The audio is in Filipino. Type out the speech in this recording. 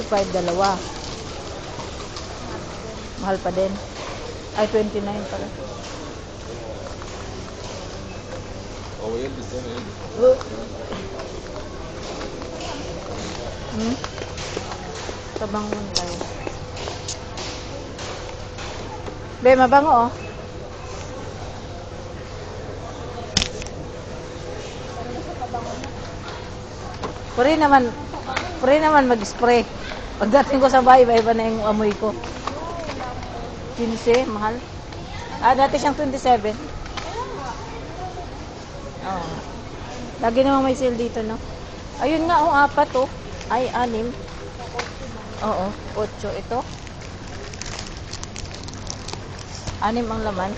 25 dalawa. Mahal pa din. Ay, 29 pala. Oh, yan, gusto na yun. Tabangon tayo. Be, mabango oh. Puri naman mag-spray. Pagdating ko sa bahay, iba na yung amoy ko. 15, mahal. Dati siyang 27. Oo. Lagi naman may sale dito, no? Ayun nga, 4 oh. Ay, 6. Oo, 8 ito. 6 ang laman.